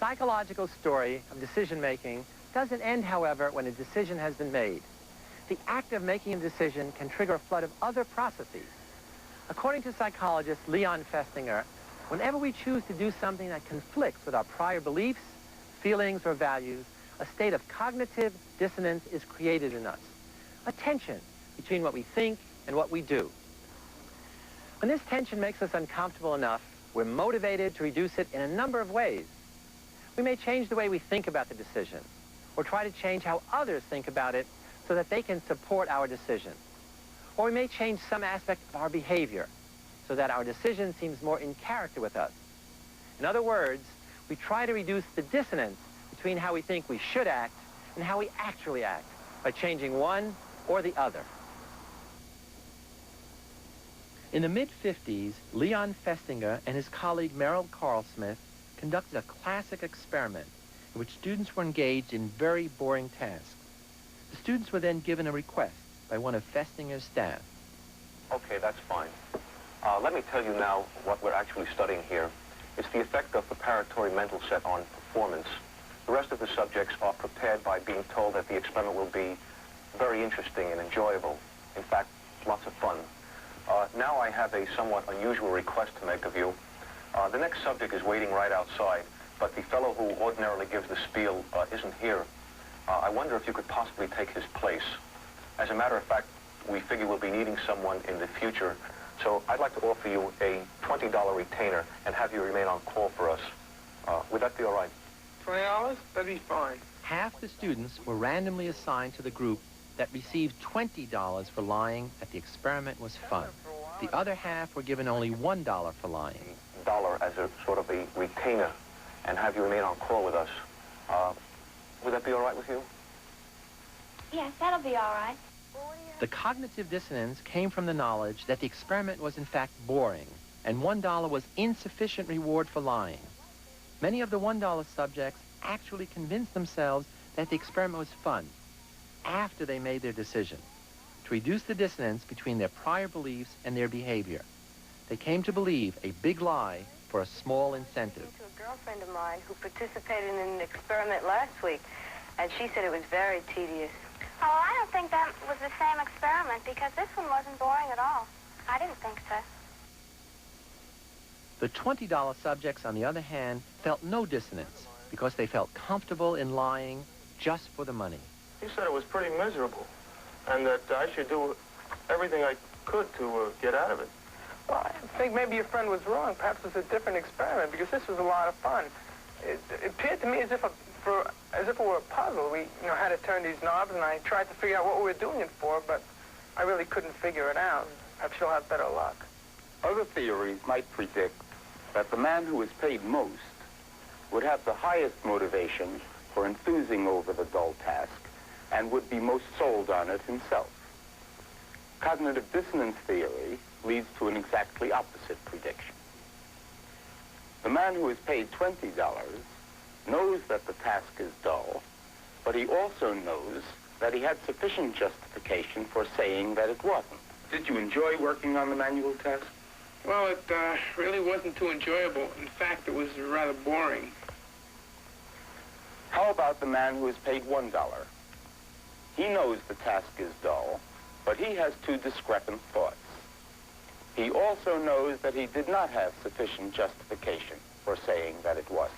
psychological story of decision-making doesn't end, however, when a decision has been made. The act of making a decision can trigger a flood of other processes. According to psychologist Leon Festinger, whenever we choose to do something that conflicts with our prior beliefs, feelings, or values, a state of cognitive dissonance is created in us, a tension between what we think and what we do. When this tension makes us uncomfortable enough, we're motivated to reduce it in a number of ways. We may change the way we think about the decision, or try to change how others think about it so that they can support our decision. Or we may change some aspect of our behavior so that our decision seems more in character with us. In other words, we try to reduce the dissonance between how we think we should act and how we actually act by changing one or the other. In the mid-50s, Leon Festinger and his colleague Merrill Carlsmith conducted a classic experiment in which students were engaged in very boring tasks. The students were then given a request by one of Festinger's staff. Okay, that's fine. Let me tell you now what we're actually studying here. It's the effect of preparatory mental set on performance. The rest of the subjects are prepared by being told that the experiment will be very interesting and enjoyable. In fact, lots of fun. Now I have a somewhat unusual request to make of you. The next subject is waiting right outside, but the fellow who ordinarily gives the spiel isn't here. I wonder if you could possibly take his place. As a matter of fact, we figure we'll be needing someone in the future, so I'd like to offer you a $20 retainer and have you remain on call for us. Would that be all right? $20? That'd be fine. Half the students were randomly assigned to the group that received $20 for lying that the experiment was fun. The other half were given only $1 for lying. $1 as a sort of a retainer and have you remain on call with us. Would that be all right with you? Yes, that'll be all right. The cognitive dissonance came from the knowledge that the experiment was in fact boring, and $1 was insufficient reward for lying. Many of the $1 subjects actually convinced themselves that the experiment was fun after they made their decision, to reduce the dissonance between their prior beliefs and their behavior. They came to believe a big lie for a small incentive. To a girlfriend of mine who participated in an experiment last week, and she said it was very tedious. Oh, I don't think that was the same experiment because this one wasn't boring at all. I didn't think so. The $20 subjects, on the other hand, felt no dissonance because they felt comfortable in lying just for the money. He said it was pretty miserable and that I should do everything I could to get out of it. Well, I think maybe your friend was wrong. Perhaps it's a different experiment because this was a lot of fun. It appeared to me as if it were a puzzle. We had to turn these knobs, and I tried to figure out what we were doing it for, but I really couldn't figure it out. Perhaps you'll have better luck. Other theories might predict that the man who is paid most would have the highest motivation for enthusing over the dull task and would be most sold on it himself. Cognitive dissonance theory leads to an exactly opposite prediction. The man who is paid $20 knows that the task is dull, but he also knows that he had sufficient justification for saying that it wasn't. Did you enjoy working on the manual test? Well, it really wasn't too enjoyable. In fact, it was rather boring. How about the man who is paid $1? He knows the task is dull, but he has two discrepant thoughts. He also knows that he did not have sufficient justification for saying that it wasn't.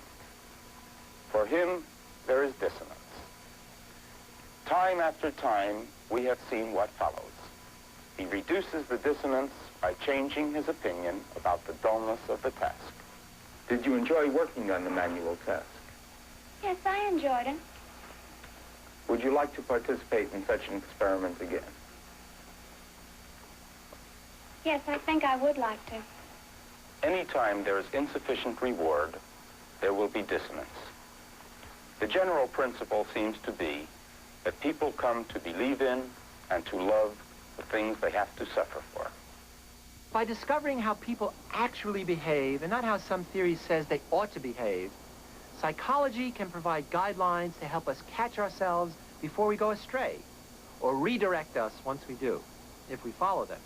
For him, there is dissonance. Time after time, we have seen what follows. He reduces the dissonance by changing his opinion about the dullness of the task. Did you enjoy working on the manual task? Yes, I enjoyed it. Would you like to participate in such an experiment again? Yes, I think I would like to. Anytime there is insufficient reward, there will be dissonance. The general principle seems to be that people come to believe in and to love the things they have to suffer for. By discovering how people actually behave and not how some theory says they ought to behave, psychology can provide guidelines to help us catch ourselves before we go astray, or redirect us once we do, if we follow them.